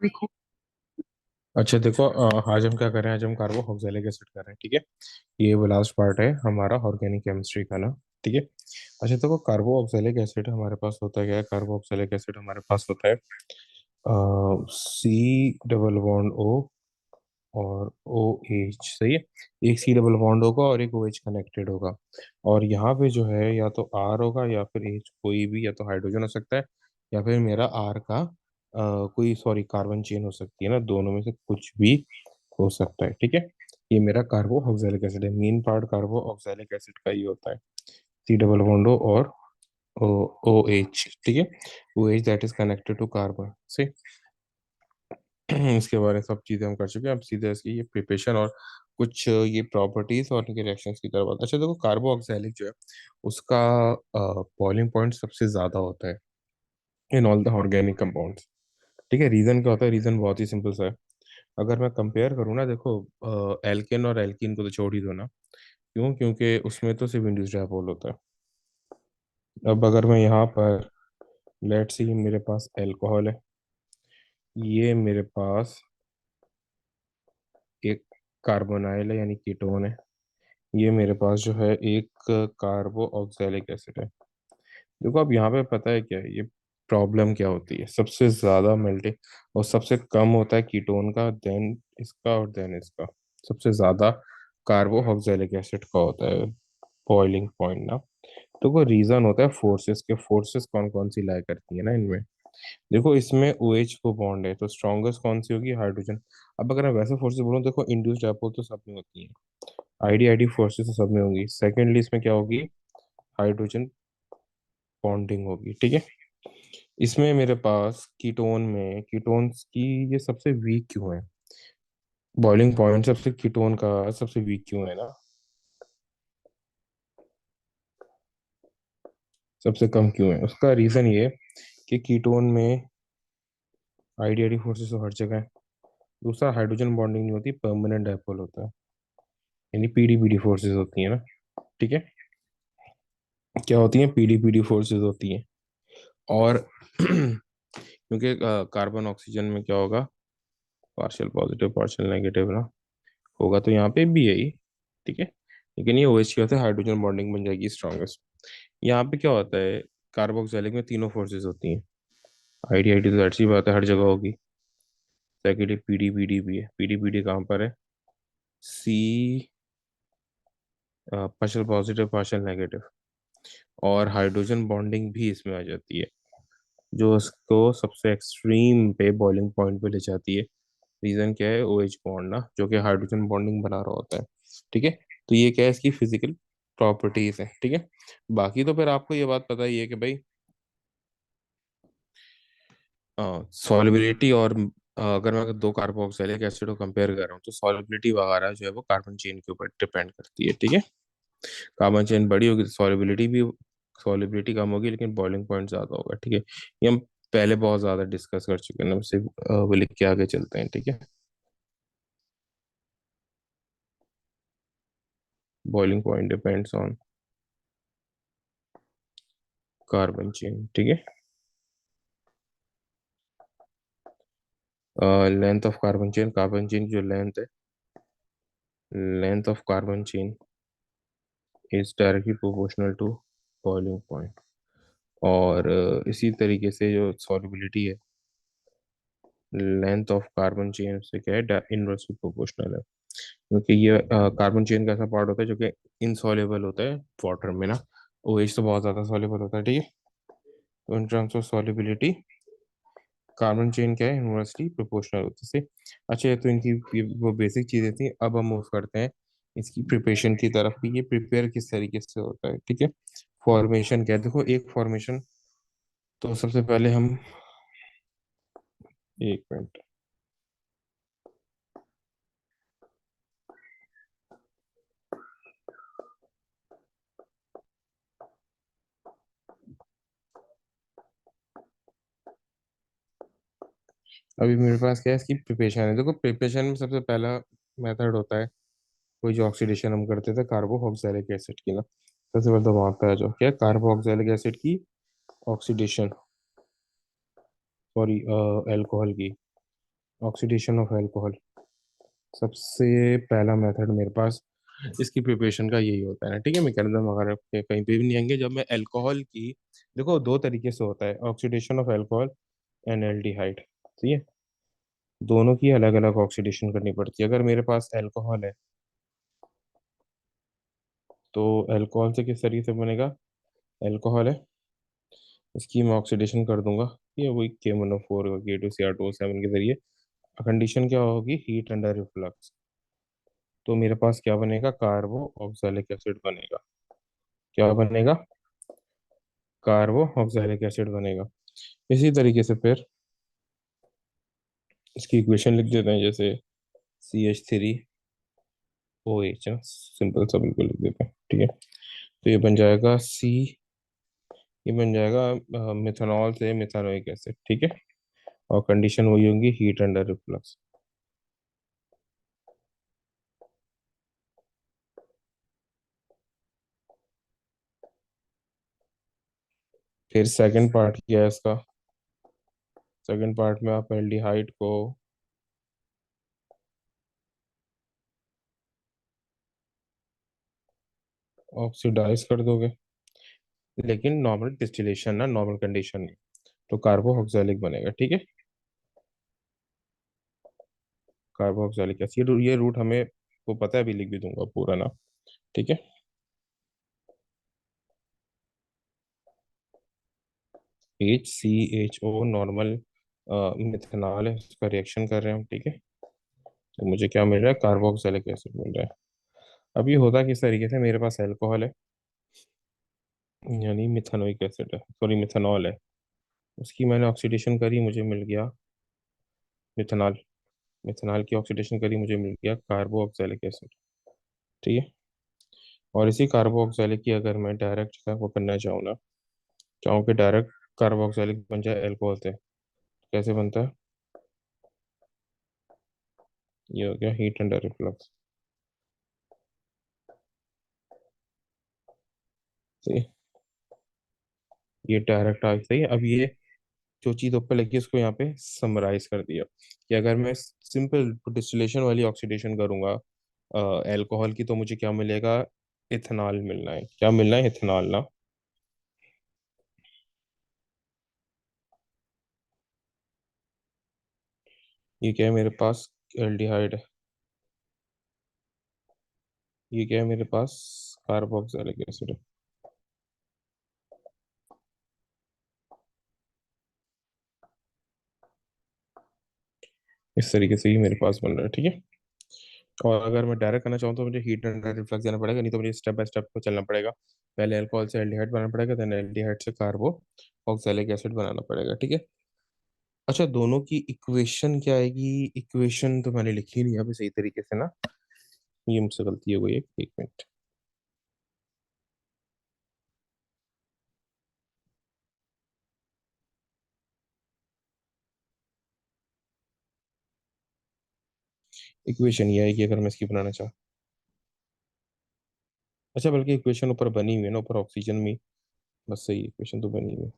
अच्छा देखो, आज हम क्या कर रहे हैं? आज हम कार्बोक्सिलिक एसिड कर रहे हैं, ठीक है। ये वो लास्ट पार्ट है हमारा ऑर्गेनिक केमिस्ट्री का ना, ठीक है। अच्छा देखो, कार्बोक्सिलिक एसिड हमारे पास होता है क्या है? कार्बोक्सिलिक एसिड हमारे पास होता है सी डबल बॉन्ड ओ और ओ एच, सही है। एक सी डबल बॉन्ड होगा और एक ओ एच कनेक्टेड होगा। और यहाँ पे जो है या तो आर होगा या फिर एच, कोई भी, या तो हाइड्रोजन हो सकता है या फिर मेरा आर का कोई, सॉरी, कार्बन चेन हो सकती है ना, दोनों में से कुछ भी हो सकता है, ठीक है। ये मेरा कार्बोक्सिलिक एसिड है। मेन पार्ट कार्बोक्सिलिक एसिड का ही होता है, सी डबल बॉन्ड ओ और ओ ओ एच, ठीक है। O H that is connected to carbon से। इसके बारे में सब चीज़ें हम कर चुके हैं। अब सीधे इसकी ये प्रिपरेशन और कुछ ये प्रॉपर्टीज और इनके रिएक्शंस की तरफ आता है। अच्छा देखो, कार्बोक्सिलिक जो है उसका बॉइलिंग पॉइंट सबसे ज़्यादा होता है in all the organic compounds, ठीक है। रीज़न क्या होता है? रीज़न बहुत ही सिंपल सा है। अगर मैं कंपेयर करूँ ना, देखो, एल्केन और एल्कीन को तो छोड़ ही दो ना। क्यों? क्योंकि उसमें तो सिर्फ इंड्यूस्ड डायपोल होता है। अब अगर मैं यहाँ पर लेट्स सी, मेरे पास एल्कोहल है, ये मेरे पास एक कार्बोनाइल है यानी कीटोन है, ये मेरे पास जो है एक कार्बो ऑक्सैलिक एसिड है। देखो अब यहाँ पे पता है क्या है ये प्रॉब्लम क्या होती है? सबसे ज्यादा मेल्टिंग और सबसे कम होता है कीटोन का, देन इसका और देन इसका। सबसे ज्यादा कार्बो ऑक्सैलिक एसिड का होता है बॉइलिंग पॉइंट ना। तो वो रीजन होता है फोर्सेस के। फोर्सेस कौन कौन सी लाई करती है ना इनमें? देखो इसमें ओ एच को बॉन्ड है, तो स्ट्रॉन्गेस्ट कौन सी होगी? हाइड्रोजन। अब अगर मैं वैसे फोर्सेस बोलूँ, देखो इंड्यूस्ड डायपोल तो सब में होती है, आईडी आईडी फोर्सेस तो सब में होंगी। सेकेंडली इसमें क्या होगी? हाइड्रोजन बॉन्डिंग होगी, ठीक है। इसमें मेरे पास कीटोन में, कीटोन्स की ये सबसे वीक क्यों है? बॉइलिंग पॉइंट सबसे कीटोन का सबसे वीक क्यों है ना, सबसे कम क्यों है? उसका रीजन ये कि कीटोन में आईडी आईडी फोर्सेस तो हर जगह है। दूसरा, हाइड्रोजन बॉन्डिंग नहीं होती, परमानेंट डायपोल होता है, यानी पीडी पीडी फोर्सेस होती है ना, ठीक है। क्या होती है? पीडी पीडी फोर्सेस होती हैं। और क्योंकि कार्बन ऑक्सीजन में क्या होगा? पार्शियल पॉजिटिव पार्शियल नेगेटिव ना, होगा तो यहाँ पे भी यही, ठीक है। लेकिन ये ओएच की होता है, हाइड्रोजन बॉन्डिंग बन जाएगी स्ट्रॉन्गेस्ट। यहाँ पे क्या होता है? कार्बोक्सिलिक में तीनों फोर्सेस होती हैं। आईडी आईडी तो अच्छी बात है, हर जगह होगी। सेकेंडली पीडी पीडी भी है। पीडी पीडी कहाँ पर है? सी पार्शियल पॉजिटिव पार्शियल नेगेटिव। और हाइड्रोजन बॉन्डिंग भी इसमें आ जाती है, जो उसको सबसे एक्सट्रीम पे बॉइलिंग पॉइंट पे ले जाती है। रीजन क्या है? ओ एच बॉन्ड ना, जो कि हाइड्रोजन बॉन्डिंग बना रहा होता है, ठीक है। तो ये क्या है? इसकी फिजिकल प्रॉपर्टीज है, ठीक है। बाकी तो फिर आपको ये बात पता ही है कि भाई सॉलिबिलिटी और अगर मैं दो कार्बोक्सिलिक एसिड को कंपेयर कर रहा हूँ तो सॉलिबिलिटी वगैरह जो है वो कार्बन चेन के ऊपर डिपेंड करती है, ठीक है। कार्बन चेन बड़ी होगी तो सॉलिबिलिटी भी, सॉलिबिलिटी कम होगी लेकिन बॉइलिंग पॉइंट ज्यादा होगा, ठीक है। ये हम पहले बहुत ज्यादा डिस्कस कर चुके हैं ना, सिर्फ वो लिख के आगे चलते हैं, ठीक है। Boiling point depends on carbon chain, ठीक है। लेंथ ऑफ कार्बन चेन की जो लेंथ है, length of carbon chain is directly proportional to boiling point. और इसी तरीके से जो सॉल्युबिलिटी है, लेंथ ऑफ कार्बन चेन से क्या है? इनवर्सली प्रोपोर्शनल है। क्योंकि ये कार्बन चेन का ऐसा पार्ट होता है जो कि इनसॉल्युबल होता है वाटर में ना। OH तो बहुत ज़्यादा सॉल्युबल होता है, ठीक है। तो in terms of solubility carbon chain क्या है? इनवर्सली प्रोपोर्शनल होती है। अच्छा, ये तो इनकी वो बेसिक चीज़ें थी। अब हम मूव करते हैं इसकी प्रिपरेशन की तरफ कि ये प्रिपेयर किस तरीके से होता है, ठीक है। फॉर्मेशन क्या है? देखो, एक फॉर्मेशन, तो सबसे पहले हम, एक मिनट, अभी मेरे पास क्या है? इसकी प्रिपरेशन है। देखो प्रिपरेशन में सबसे पहला मेथड होता है कोई जो ऑक्सीडेशन हम करते थे कार्बोक्सिलिक एसिड की ना। सबसे पहले तो वहां पे आ जाओ, क्या कार्बोक्सिलिक एसिड की ऑक्सीडेशन, सॉरी, अल्कोहल की ऑक्सीडेशन ऑफ अल्कोहल, सबसे पहला मेथड मेरे पास इसकी प्रिपरेशन का यही होता है ना, ठीक है। मैकेनिज्म अगर आपके कहीं पे भी नहीं आएंगे, जब मैं अल्कोहल की, देखो दो तरीके से होता है oxidation of alcohol and aldehyde, ठीक है। दोनों की अलग अलग ऑक्सीडेशन करनी पड़ती है। अगर मेरे पास अल्कोहल है तो अल्कोहल से किस तरीके से बनेगा, अल्कोहल है, इसकी मैं ऑक्सीडेशन कर दूंगा, ये वही KMnO4 K2Cr2O7 के जरिए। कंडीशन क्या होगी, हीट अंडर रिफ्लक्स। तो मेरे पास क्या बनेगा, कार्बो ऑक्सैलिक एसिड बनेगा। क्या बनेगा, कार्बो ऑक्सैलिक एसिड बनेगा। इसी तरीके से फिर इसकी इक्वेशन लिख देते हैं, जैसे CH3OH, सिंपल सा बिल्कुल लिख देते हैं, ठीक है। तो ये बन जाएगा ये बन जाएगा मिथेनॉल से मिथानोइक एसिड, ठीक है। और कंडीशन वही होगी, हीट अंडर रिफ्लक्स। फिर सेकंड पार्ट क्या है इसका, सेकंड पार्ट में आप एल्डिहाइड को ऑक्सीडाइज कर दोगे, लेकिन नॉर्मल डिस्टिलेशन ना, नॉर्मल कंडीशन नहीं। तो कार्बोक्सिलिक बनेगा, ठीक है। कार्बोक्सिलिक एसिड, ये रूट हमें को पता है, अभी लिख भी दूंगा पूरा ना, ठीक है। HCHO नॉर्मल मिथेनॉल है, उसका रिएक्शन कर रहे हैं हम, ठीक है। तो मुझे क्या मिल रहा है, कार्बोक्सिलिक एसिड मिल रहा है। अब ये होता किस तरीके से, मेरे पास अल्कोहल है, यानी मिथानोइक एसिड है, सॉरी मिथेनॉल है, उसकी मैंने ऑक्सीडेशन करी, मुझे मिल गया मिथेनॉल। मिथेनॉल की ऑक्सीडेशन करी, मुझे मिल गया कार्बोक्सिलिक एसिड, ठीक है। और इसी कार्बोक्सिलिक की अगर मैं डायरेक्ट का वो करना चाहूँ ना, चाहूँ कि डायरेक्ट कार्बोक्सिलिक बन जाए अल्कोहल से, कैसे बनता है, ये हो गया हीट अंडर रिफ्लक्स, सही है? ये डायरेक्ट आ सही है। अब ये जो चीज़ ऊपर लिखी है इसको यहाँ पे समराइज कर दिया, कि अगर मैं सिंपल डिस्टिलेशन वाली ऑक्सीडेशन करूंगा अल्कोहल की, तो मुझे क्या मिलेगा, इथेनॉल मिलना है। क्या मिलना है, इथेनॉल ना। ये क्या है मेरे पास, एल्डिहाइड है। ये क्या है मेरे पास, कार्बोक्सिलिक एसिड है। इस तरीके से ही मेरे पास बन रहा है, ठीक है। और अगर मैं डायरेक्ट करना चाहूँ तो मुझे हीट एंड रिफ्लक्स देना पड़ेगा, नहीं तो मुझे स्टेप बाय स्टेप को चलना पड़ेगा। पहले अल्कोहल से एल्डिहाइड बनाना पड़ेगा, देन एल्डिहाइड से कार्बो ऑक्सैलिक एसिड बनाना पड़ेगा, ठीक है। अच्छा, दोनों की इक्वेशन क्या आएगी, इक्वेशन तो मैंने लिखी नहीं अभी सही तरीके से ना, ये मुझसे गलती हो गई, एक मिनट। इक्वेशन ये आएगी अगर मैं इसकी बनाना चाहूँ, अच्छा बल्कि इक्वेशन ऊपर बनी हुई है ना, ऊपर ऑक्सीजन में, बस सही इक्वेशन तो बनी हुई है,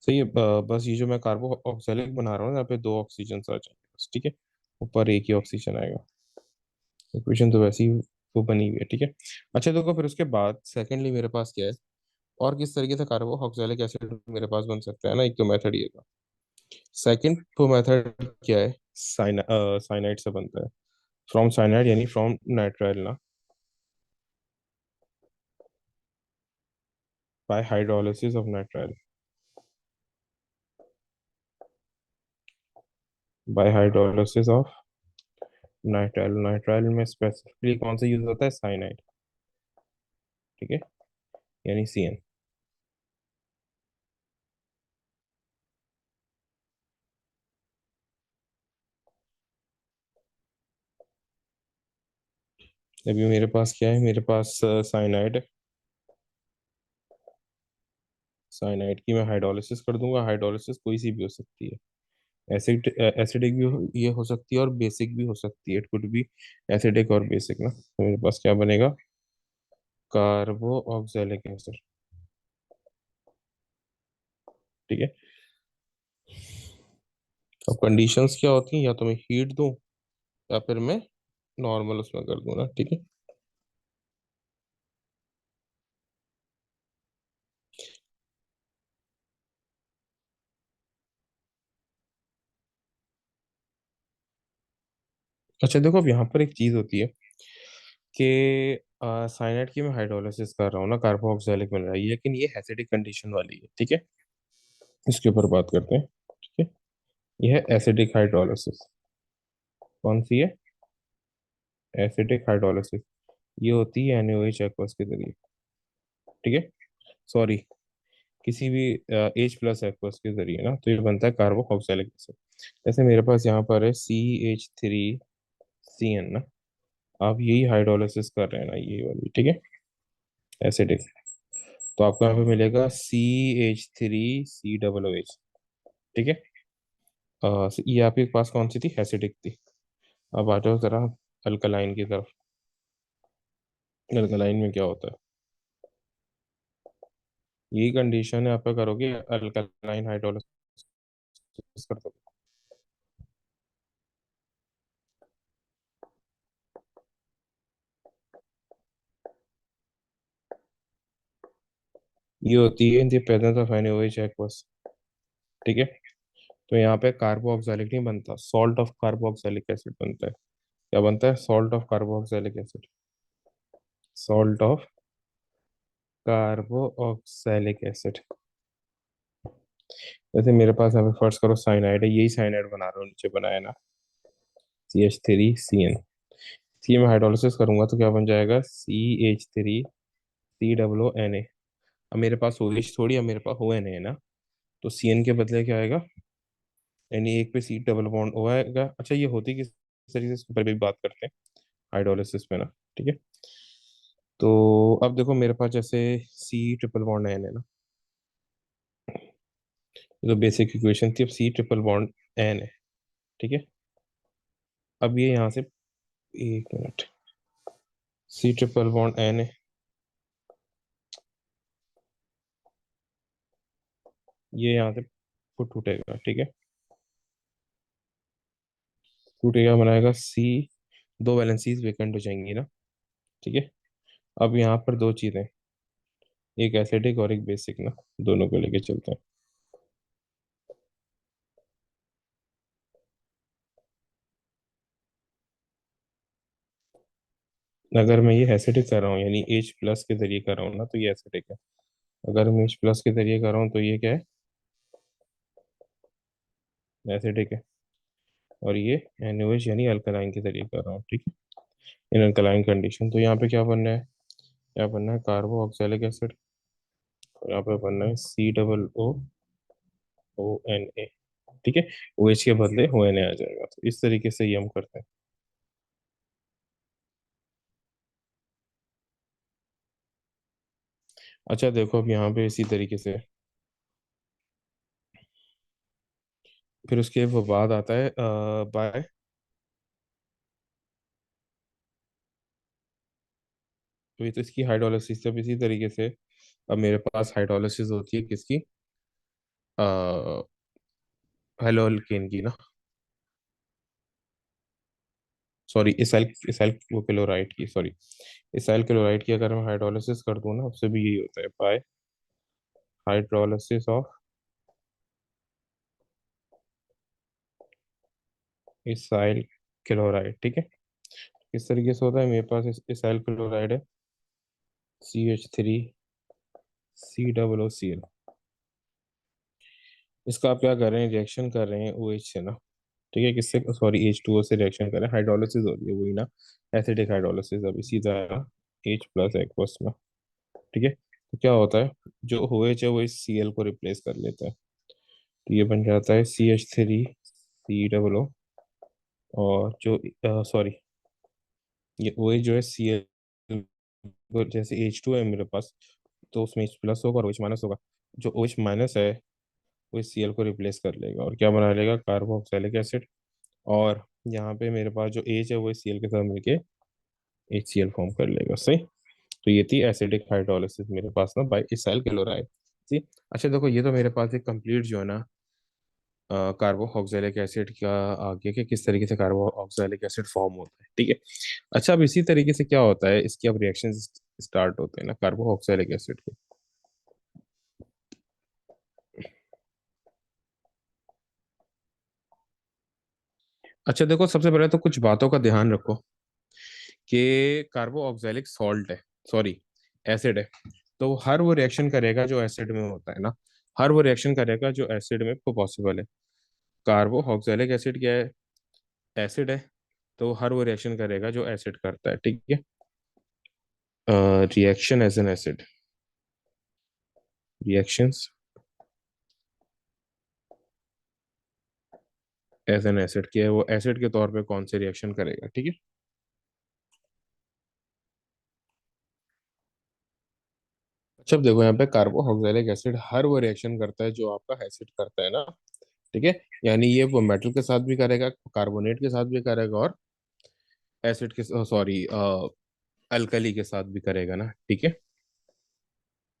सही है। बस ये जो मैं कार्बो ऑक्सैलिक बना रहा हूँ, यहाँ पे दो ऑक्सीजन आ जाएंगे बस, ठीक है। ऊपर एक ही ऑक्सीजन आएगा। इक्वेशन तो वैसे ही वो बनी हुई है, ठीक है। अच्छा देखो, फिर उसके बाद सेकेंडली मेरे पास क्या है, और किस तरीके से कार्बो ऑक्सैलिक एसिड मेरे पास बन सकता है ना, एक तो मेथड ये था। सेकेंड तो मेथड क्या है, साइनाइड से बनता है, फ्रॉम साइनाइड यानी फ्रॉम नाइट्राइल ना, bye hydrolysis of nitrile, bye hydrolysis of nitrile. Nitrile में स्पेसिफिकली कौन सा यूज होता है, साइनाइड, ठीक है, यानी CN। अभी मेरे पास क्या है, मेरे पास साइनाइड, साइनाइड की मैं हाइड्रोलिसिस कर दूंगा। हाइड्रोलिसिस कोई सी भी हो सकती है, एसिड एसिडिक भी ये हो सकती है और बेसिक भी हो सकती है, इट कुड बी एसिडिक और बेसिक ना। तो मेरे पास क्या बनेगा, कार्बो ऑक्सैलिक एसिड, ठीक है। अब कंडीशंस क्या होती हैं, या तो मैं हीट दूं या फिर मैं नॉर्मल उसमें कर दूं ना, ठीक है। अच्छा देखो, अब यहाँ पर एक चीज होती है कि साइनाइड की मैं हाइड्रोलिसिस कर रहा हूँ ना, कार्बोक्सिलिक मिल रहा है, लेकिन ये एसिडिक कंडीशन वाली है, ठीक है। इसके ऊपर बात करते हैं, ठीक है। यह है एसिडिक हाइड्रोलिसिस। कौन सी है? Acidic hydrolysis. ये होती है NaOH एक्वस के जरिए, ठीक है। सॉरी, किसी भी H+ एक्वस के जरिए ना, तो ये बनता है कार्बोक्सिलिक एसिड। जैसे मेरे पास यहाँ पर है CH3CN ना। आप यही हाइड्रोलिसिस कर रहे हैं ना, यही वाली, ठीक है, एसिडिक। तो आपको यहाँ पे मिलेगा CH3C OH, ठीक है। ये आपके पास कौन सी थी? एसिडिक थी। अब आ जाओ जरा अल्कलाइन की तरफ। अल्कलाइन में क्या होता है? यही कंडीशन है, आप क्या करोगे? अल्कलाइन हाइड्रोलिसिस कर दो। ये होती है in the presence of NaOH aqueous, ठीक है। तो यहाँ पे कार्बोक्सिलिक नहीं बनता, सॉल्ट ऑफ कार्बोक्सिलिक एसिड बनता है। क्या बनता है? Salt of carboxylic acid. Salt of carboxylic acid. जैसे मेरे पास यहाँ पे फर्स्ट करो साइनाइड है, यही साइनाइड बना रहा हूँ, नीचे बनाया ना, CH3CN। सी में हाइड्रोलिसिस करूंगा तो क्या बन जाएगा? CH3COONA। अब मेरे पास OH थोड़ी, अब मेरे पास ONA है ना, तो CN के बदले क्या आएगा? यानी एक पे C डबल बॉन्ड O आएगा। अच्छा, ये होती किस तरीके से, इसके ऊपर भी बात करते हैं हाइड्रोलिसिस में ना, ठीक है। तो अब देखो मेरे पास जैसे C ट्रिपल बॉन्ड N है ना, ये तो बेसिक इक्वेशन थी। अब C ट्रिपल बॉन्ड N है, ठीक है। अब ये यहाँ से, एक minute, C triple bond N है, ये यहाँ से फुट टूटेगा, ठीक है। टूटेगा, बनाएगा C, दो वैलेंसीज वेकेंट हो जाएंगी ना, ठीक है। अब यहाँ पर दो चीजें, एक एसिडिक और एक बेसिक ना, दोनों को लेके चलते हैं। अगर मैं ये एसिडिक कर रहा हूँ, यानी H+ के जरिए कर रहा हूँ ना, तो ये एसिडिक है। अगर मैं H+ के जरिए कर रहा हूँ तो ये क्या है? एसिडिक है। और ये NaOH यानी अल्कलाइन के जरिए कर रहा हूँ, ठीक है। इन अल्कलाइन कंडीशन, तो यहाँ पे क्या बनना है? क्या बनना है? Carboxylic acid. यहाँ पे बनना है COONA, ठीक है। OH के बदले ONA आ जाएगा, तो इस तरीके से ये हम करते हैं। अच्छा देखो, अब यहाँ पे इसी तरीके से फिर उसके वो बाद आता है बाय। तो ये तो इसकी हाइड्रोलिसिस, जब इसी तरीके से अब मेरे पास हाइड्रोलिसिस होती है किसकी? हेलोल्केन की ना, सॉरी, इसाइल इसाइल वो क्लोराइड की, सॉरी, इसाइल क्लोराइड की अगर मैं हाइड्रोलिसिस कर दूं ना, उससे भी यही होता है, बाय हाइड्रोलिसिस ऑफ इसाइल क्लोराइड, ठीक है। इस तरीके से होता है। मेरे पास इसाइल क्लोराइड है, CH3COOCl। इसका आप क्या कर रहे हैं? रिएक्शन कर रहे हैं OH से ना, ठीक है। किससे? सॉरी, H2O से रिएक्शन कर रहे हैं, हाइड्रोलिसिस हो रही है वही ना, एसिडिक हाइड्रोलिसिस। अब इसी तरह H+ एक्वस में, ठीक है। तो क्या होता है? जो OH है वो इस Cl को रिप्लेस कर लेता है, तो ये बन जाता है CH3C और जो, सॉरी, ये OH जो है Cl को, जैसे H2 है मेरे पास, तो उसमें H+ होगा और OH- होगा। जो OH- है वो इस Cl को रिप्लेस कर लेगा और क्या बना लेगा? Carboxylic acid. और यहाँ पे मेरे पास जो H है वो इस Cl के साथ मिलके HCl फॉर्म कर लेगा, सही। तो ये थी एसिडिक हाइड्रोलिसिस मेरे पास ना, बाय इसाइल क्लोराइड। जी। अच्छा देखो, ये तो मेरे पास एक कंप्लीट जो है ना कार्बोक्सिलिक एसिड का आगे के किस तरीके से कार्बोक्सिलिक एसिड फॉर्म होता है, ठीक है। अच्छा, अब इसी तरीके से क्या होता है, इसके अब रिएक्शन स्टार्ट होते हैं ना कार्बोक्सिलिक एसिड के। अच्छा देखो, सबसे पहले तो कुछ बातों का ध्यान रखो कि कार्बोक्सिलिक सॉल्ट है, सॉरी एसिड है। तो हर वो रिएक्शन करेगा जो एसिड में होता है ना, हर वो रिएक्शन करेगा जो एसिड में पॉसिबल है। कार्बोक्सिलिक एसिड क्या है? एसिड है। तो हर वो रिएक्शन करेगा जो एसिड करता है, ठीक है। Reaction as an acid, reactions as an acid की है, वो एसिड के तौर पे कौन से रिएक्शन करेगा, ठीक है। अच्छा अब देखो, यहाँ पे कार्बोक्सिलिक एसिड हर वो रिएक्शन करता है जो आपका एसिड करता है ना, ठीक है। यानी ये वो मेटल के साथ भी करेगा, कार्बोनेट के साथ भी करेगा, और एसिड के, सॉरी, अल्कली के साथ भी करेगा ना, ठीक है।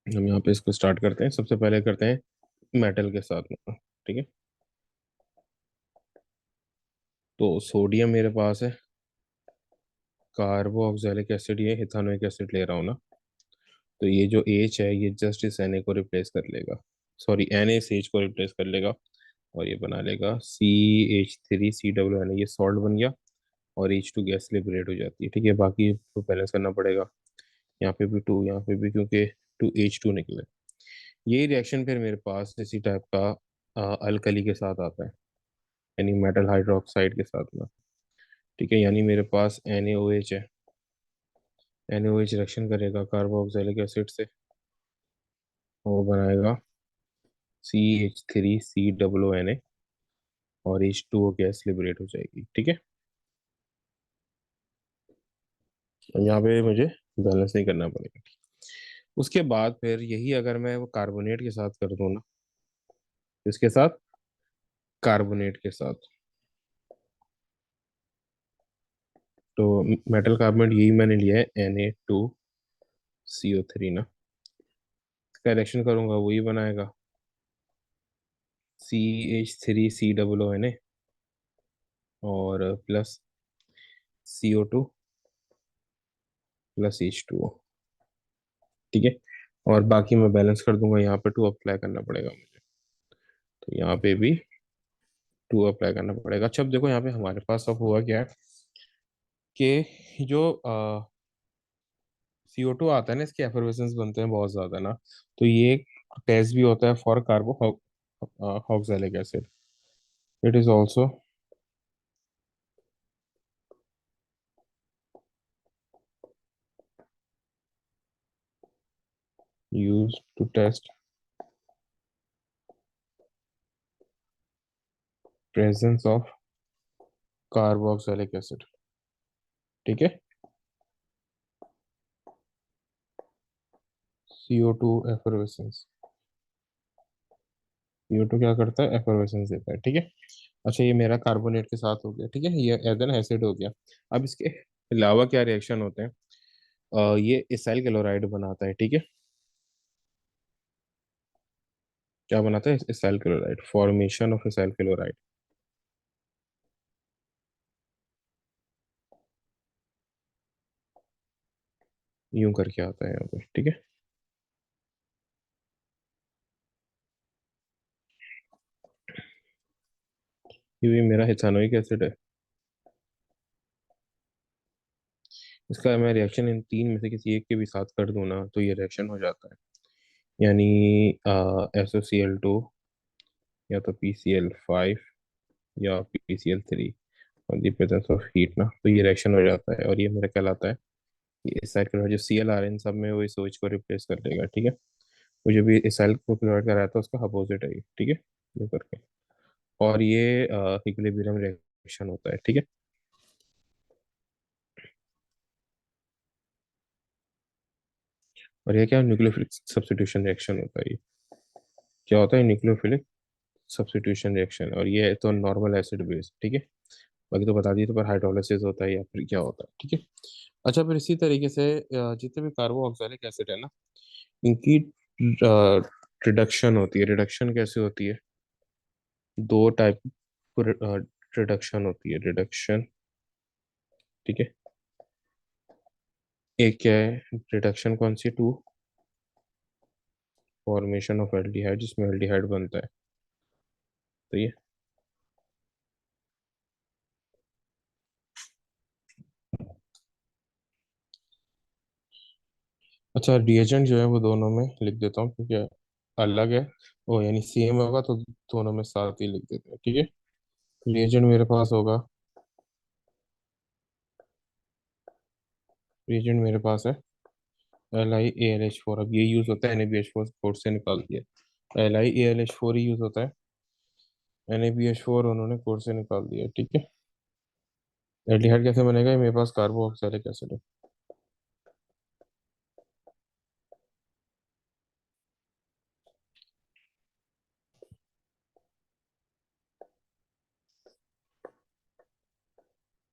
हम यहाँ पे इसको स्टार्ट करते हैं, सबसे पहले करते हैं मेटल के साथ में, ठीक है। तो सोडियम मेरे पास है, कार्बोक्सिलिक एसिड, ये इथानोइक एसिड ले रहा हूँ ना। तो ये जो एच है ये जस्ट इस Na को रिप्लेस कर लेगा, सॉरी NaCH को रिप्लेस कर लेगा, और ये बना लेगा CH3COO, ये सॉल्ट बन गया। और H2 गैस लिबरेट हो जाती है, ठीक है। बाकी तो बैलेंस करना पड़ेगा, यहाँ पे भी टू, यहाँ पे भी, क्योंकि 2H2 निकले। यही रिएक्शन फिर मेरे पास इसी टाइप का अल्कली के साथ आता है, यानी मेटल हाइड्रोक्साइड के साथ में, ठीक है। यानी मेरे पास NaOH है, NaOH रिएक्शन करेगा कार्बोक्सिलिक एसिड से, वो बनाएगा CH3COO, और H2O गैस लिबरेट हो जाएगी, ठीक है। और यहाँ पे मुझे बैलेंस नहीं करना पड़ेगा। उसके बाद फिर यही अगर मैं वो कार्बोनेट के साथ कर दूँ ना, इसके साथ, कार्बोनेट के साथ, तो मेटल कार्बोनेट यही मैंने लिया है Na2CO3 ना, इसका रिएक्शन करूंगा वही बनाएगा CH3COO, और प्लस CO2 प्लस H2O, ठीक है। और बाकी मैं बैलेंस कर दूंगा, यहाँ पे टू अप्लाई करना पड़ेगा मुझे, तो यहाँ पे भी टू अप्लाई करना पड़ेगा। अच्छा अब देखो, यहाँ पे हमारे पास अब हुआ क्या है कि जो CO2 आता है ना, इसके एफर्वेसेंस बनते हैं बहुत ज्यादा ना। तो ये टेस्ट भी होता है for carboxylic acid, it is also use to test presence of carboxylic acid, ठीक है। CO2 एफर्वेसेंस, CO2 क्या करता है, एफर्वेसेंस देता है, ठीक है। अच्छा ये मेरा कार्बोनेट के साथ हो गया, ठीक है, ये एदन एसिड हो गया। अब इसके अलावा क्या रिएक्शन होते हैं, ये इसाइल क्लोराइड बनाता है, ठीक है। क्या बनाता है, इसाइल क्लोराइड, फॉर्मेशन ऑफ इसाइल क्लोराइड, यूं करके आता है यहाँ पे, ठीक है। ये भी मेरा हेक्सानोइक एसिड है, इसका मैं रिएक्शन इन तीन में से किसी एक के भी साथ कर दूं ना, तो ये रिएक्शन हो जाता है। यानी SOCl2, या तो PCl5, या PCl3, और दी प्रेजेंस ऑफ हीट ना, तो ये रिएक्शन हो जाता है, और ये मेरा कहलाता है, ये इसाइल क्लोराइड जो Cl आ रहे हैं इन सब में, वो इस OH को रिप्लेस कर देगा, ठीक है। वो जो भी इसाइल को क्लोराइड का रहता है उसका अपोजिट है ये, ठीक है, ये करके। और ये इक्विलिब्रियम रिएक्शन होता है, ठीक है। और ये क्या, न्यूक्लियोफिलिक सब्स्टिट्यूशन रिएक्शन होता है ये। क्या होता है, न्यूक्लियोफिलिक सब्स्टिट्यूशन रिएक्शन, और ये है तो नॉर्मल एसिड बेस, ठीक है। बाकी तो बता दिए, तो पर हाइड्रोलिसिस होता है या फिर क्या होता है, ठीक है। अच्छा फिर इसी तरीके से जितने भी कार्बोक्सिलिक एसिड है ना, इनकी रिडक्शन होती है, रिडक्शन कैसे होती है, दो टाइप रिडक्शन होती है, रिडक्शन। ठीक है। एक क्या है रिडक्शन, कौन सी? टू फॉर्मेशन ऑफ एल्डिहाइड, जिसमें एल्डिहाइड बनता है। तो ये, अच्छा रिएजेंट जो है वो दोनों में लिख देता हूँ, क्योंकि अलग है वो, यानी सेम होगा तो दोनों में साथ ही लिख देते हैं। ठीक है। रिएजेंट मेरे पास होगा, रिएजेंट मेरे पास है LiAlH4। अब ये यूज होता है NaBH4 कोड से निकाल दिया, LiAlH4 ही यूज होता है, NaBH4 उन्होंने कोड से निकाल दिया। ठीक है। एल्डिहाइड कैसे बनेगा? ये मेरे पास कार्बोक्सिलिक एसिड है।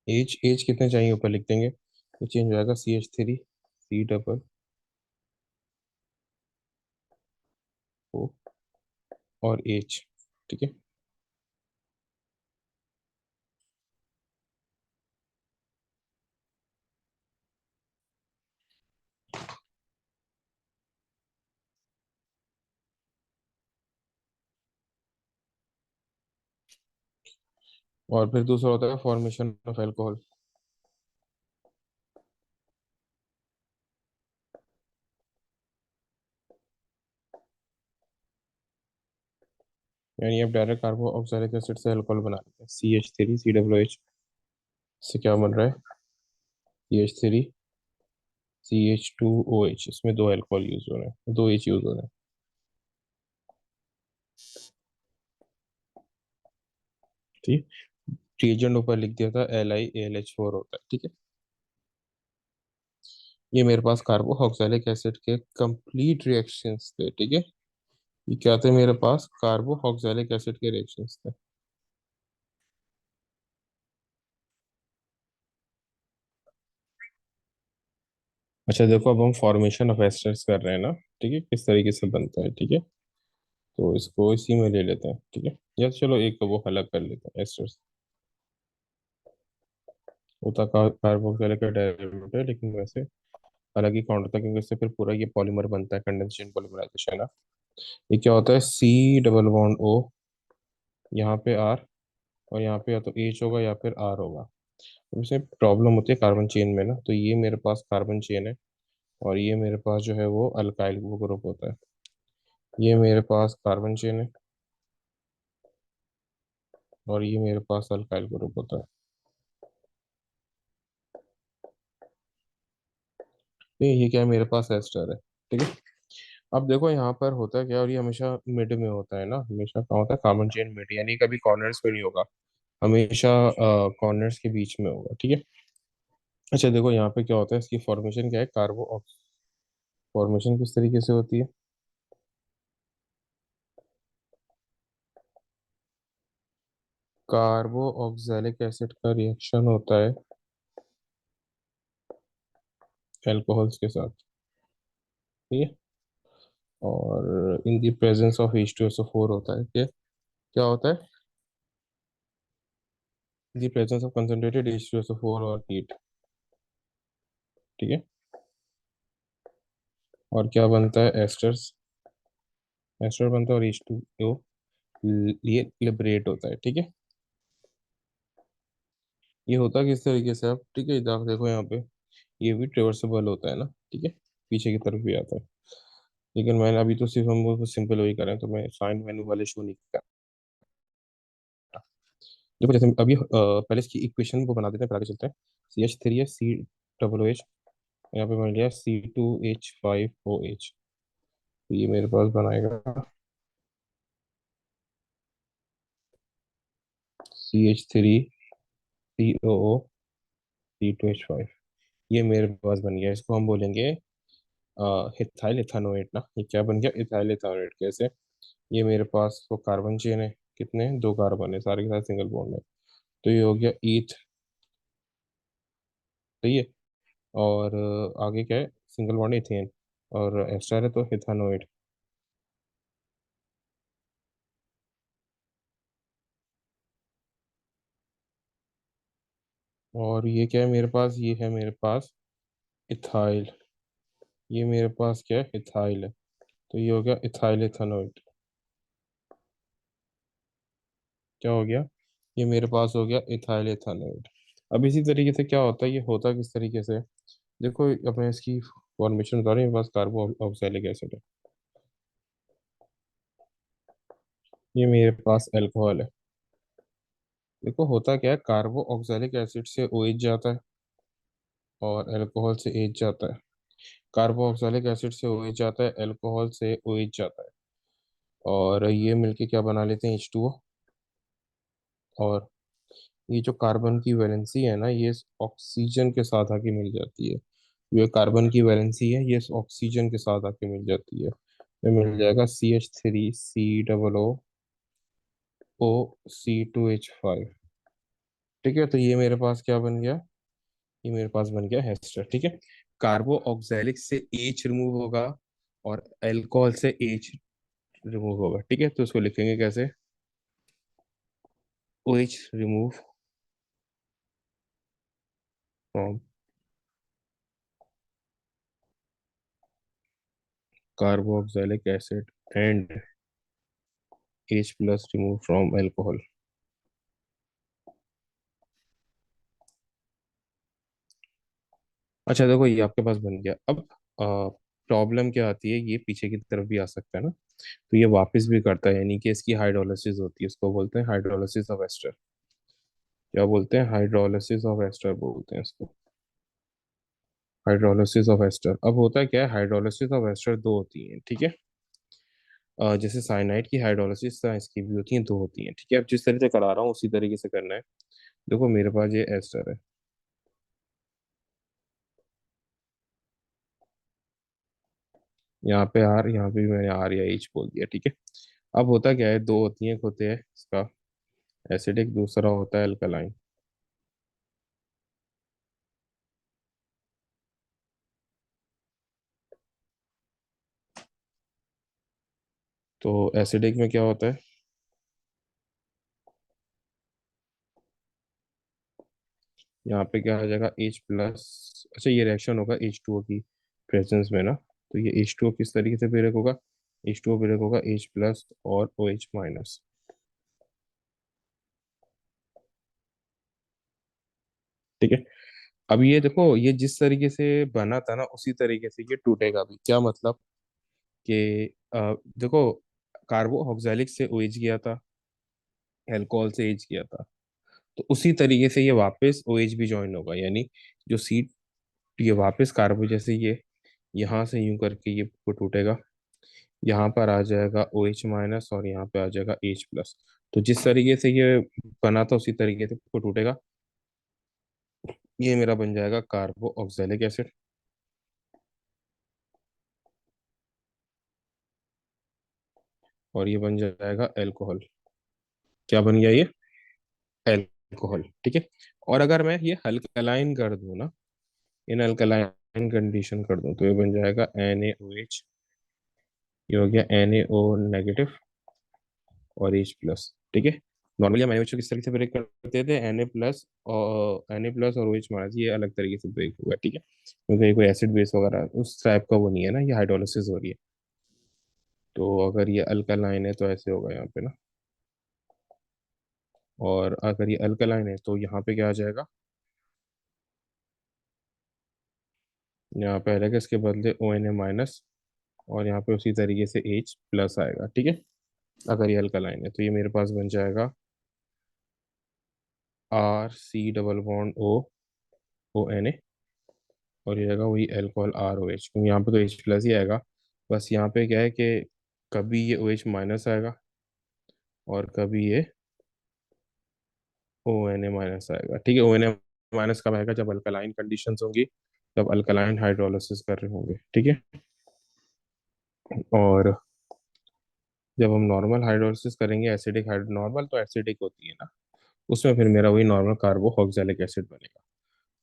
एच एच कितने चाहिए ऊपर लिख देंगे, तो चेंज हो जाएगा CH3 C O और H। ठीक है। और फिर दूसरा होता है फॉर्मेशन ऑफ एल्कोहल, यानी अब डायरेक्ट कार्बोक्सिलिक एसिड से अल्कोहल बना लेते हैं। CH3 COOH से क्या बन रहा है? CH3CH2OH, इसमें दो अल्कोहल यूज हो रहे हैं, दो H यूज हो रहे हैं। ठीक। रिएजेंट ऊपर लिख दिया था LiAlH4 होता है। ठीक है। ये मेरे पास कार्बोक्सिलिक एसिड के कंप्लीट रिएक्शंस थे। ठीक है। ये क्या थे मेरे पास? कार्बोक्सिलिक एसिड के रिएक्शंस थे। अच्छा देखो, अब हम फॉर्मेशन ऑफ एस्टर्स कर रहे हैं ना। ठीक है, किस तरीके से बनता है। ठीक है। तो इसको इसी में ले लेते हैं। ठीक है। या चलो एक को वो अलग कर लेते हैं, एस्टर्स। होता कार्बोक्सिलिक का डेरिवेटिव है, लेकिन वैसे अलग ही काउंट होता है, क्योंकि इससे फिर पूरा ये पॉलीमर बनता है, कंडेंसेशन पॉलीमराइजेशन है ना। ये क्या होता है? C डबल बॉन्ड O, यहाँ पे R, और यहाँ पे या तो H होगा या फिर R होगा। अब इसमें प्रॉब्लम होती है कार्बन चेन में ना, तो ये मेरे पास कार्बन चेन है, और ये मेरे पास जो है वो अल्काइल वो ग्रुप होता है। ये मेरे पास कार्बन चेन है, और ये मेरे पास अल्काइल ग्रुप होता है। तो ये क्या है? मेरे पास एस्टर है। ठीक है। अब देखो यहाँ पर होता है क्या, और ये हमेशा मिड में होता है ना, हमेशा क्या होता है, कार्बन चेन मिड, यानी कभी कॉर्नर्स पे नहीं होगा, हमेशा कॉर्नर्स के बीच में होगा। ठीक है। अच्छा देखो यहाँ पे क्या होता है, इसकी फॉर्मेशन क्या है, कार्बो फॉर्मेशन किस तरीके से होती है? कार्बो ऑक्सैलिक एसिड का रिएक्शन होता है एल्कोहल्स के साथ। ठीक है। और in the presence of H2SO4 होता है क्या? क्या होता है? The presence of concentrated H2SO4 और हीट। ठीक है। और क्या बनता है? एस्टर्स, एस्टर बनता है, और H2O ये लिबरेट होता है। ठीक है। ये होता किस तरीके से? आप ठीक है, देखो यहाँ पे, ये भी ट्रेवर्सेबल होता है ना। ठीक है। पीछे की तरफ भी आता है, लेकिन मैंने अभी तो सिर्फ हम वो सिंपल वही करें, तो मैं साइन मेनू वाले शो नहीं कर। देखो जैसे अभी पहले इसकी इक्वेशन को बना देते हैं, फिर आगे चलते हैं। CH3 है, C OOH, यहाँ पे बन गया C2H5OH। तो ये मेरे पास बनाएगा CH3COO, ये मेरे पास बन गया। इसको हम बोलेंगे इथाइल इथानोएट ना। ये क्या बन गया? इथाइल इथानोएट। कैसे? ये मेरे पास वो कार्बन चेन है, कितने? दो कार्बन है, सारे के साथ सिंगल बॉन्ड है। तो ये हो गया ईथ। सही है। और आगे क्या है? सिंगल बॉन्ड इथेन, और एस्टर है तो इथानोएट। और ये क्या है मेरे पास, ये है मेरे पास इथाइल। ये मेरे पास क्या है, इथाइल है। तो ये हो गया इथाइल इथेनॉइड। क्या हो गया, ये मेरे पास हो गया इथाइल इथेनॉइड। अब इसी तरीके से क्या होता है, ये होता किस तरीके से, देखो अब मैं इसकी फॉर्मेशन बता रहा हूँ। मेरे पास कार्बो ऑक्सैलिक एसिड है, ये मेरे पास अल्कोहल है। देखो होता क्या है, कार्बो ऑक्सैलिक एसिड से OH जाता है और अल्कोहल से H जाता है। कार्बो ऑक्सैलिक एसिड से OH जाता है, अल्कोहल से OH जाता है, और ये मिलके क्या बना लेते हैं, H2O। और ये जो कार्बन की वैलेंसी है ना, ये इस ऑक्सीजन के साथ आके मिल जाती है। ये कार्बन की वैलेंसी है, ये इस ऑक्सीजन के साथ आके मिल जाती है। ये मिल जाएगा CH3COO, C2H5। ठीक है, तो ये मेरे पास क्या बन गया, ये मेरे पास बन गया हेस्टर। ठीक है, कार्बो ऑक्सैलिक से H रिमूव होगा और अल्कोहल से H रिमूव होगा। ठीक है, तो इसको लिखेंगे कैसे, OH remove from कार्बो oxalic acid and H plus remove from alcohol. अच्छा देखो, ये आपके पास बन गया। अब प्रॉब्लम क्या आती है, ये पीछे की तरफ भी आ सकता है ना, तो ये वापस भी करता है, यानी कि इसकी हाइड्रोलिसिस होती है, इसको बोलते हैं हाइड्रोलिसिस ऑफ एस्टर। क्या बोलते हैं, हाइड्रोलिसिस ऑफ एस्टर बोलते हैं इसको, हाइड्रोलिसिस ऑफ एस्टर। अब होता क्या है, हाइड्रोलिसिस ऑफ एस्टर दो होती हैं। ठीक है, जैसे साइनाइड की हाइड्रोलिसिस इसकी भी होती हैं, दो होती हैं। ठीक है, अब जिस तरीके से करा रहा हूँ उसी तरीके से करना है। देखो मेरे पास ये एस्टर है, यहाँ पे आर, यहाँ पे भी मैंने आर या एच बोल दिया। ठीक है, अब होता क्या है, दो होती हैं, एक होते हैं इसका एसिडिक, दूसरा होता है अल्कलाइन। तो एसिडिक में क्या होता है, यहाँ पे क्या आ जाएगा, H+। अच्छा, ये रिएक्शन होगा H2O की प्रेजेंस में ना, तो ये H2O किस तरीके से ब्रेक होगा, H2O ब्रेक होगा H+ और OH-। ठीक है, अब ये देखो, ये जिस तरीके से बना था ना उसी तरीके से ये टूटेगा भी। क्या मतलब कि देखो, कार्बो ऑक्सैलिक से OH गया था, अल्कोहल से H गया था, तो उसी तरीके से ये वापस OH भी ज्वाइन होगा, यानी जो सीट, ये वापस कार्बो जैसे ये यहाँ से यूं करके ये टूटेगा, यहाँ पर आ जाएगा OH- और यहाँ पे आ जाएगा H+। तो जिस तरीके से ये बना था उसी तरीके से वो टूटेगा। ये मेरा बन जाएगा कार्बो ऑक्सैलिक एसिड, और ये बन जाएगा अल्कोहल। क्या बन गया ये, अल्कोहल। ठीक है, और अगर मैं ये अल्कलाइन कर दूं ना, इन अल्कलाइन कंडीशन कर दूं, तो ये बन जाएगा NaOH। ये हो गया NaO- और H+। ठीक है, नॉर्मली हम NaOH को किस तरीके से ब्रेक करते थे, Na+ और OH- ये अलग तरीके से ब्रेक हुआ। ठीक है, क्योंकि ये कोई एसिड बेस वगैरह उस टाइप का वो नहीं है ना, ये हाइड्रोलिसिस हो रही है। तो अगर ये अल्कलाइन है तो ऐसे होगा यहाँ पे ना, और अगर ये अल्कलाइन है तो यहाँ पे क्या आ जाएगा, यहाँ पे आएगा इसके बदले ONA-, और यहाँ पे उसी तरीके से H+ आएगा। ठीक है, अगर ये अल्कलाइन है तो ये मेरे पास बन जाएगा RC डबल बॉन्ड O, और ये आएगा वही अल्कोहल ROH, क्योंकि यहाँ पे तो H+ ही आएगा। बस यहाँ पे क्या है कि कभी ये OH- आएगा और कभी ये ONA- आएगा। ठीक है, ONA- कब आएगा, जब अल्कलाइन कंडीशंस होंगी, जब अल्कलाइन हाइड्रोलिसिस कर रहे होंगे। ठीक है, और जब हम नॉर्मल हाइड्रोलिसिस करेंगे, एसिडिक हाइड नॉर्मल तो एसिडिक होती है ना, उसमें फिर मेरा वही नॉर्मल कार्बो ऑक्सैलिक एसिड बनेगा।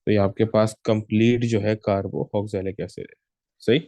तो ये आपके पास कंप्लीट जो है कार्बो ऑक्सैलिक एसिड है। सही।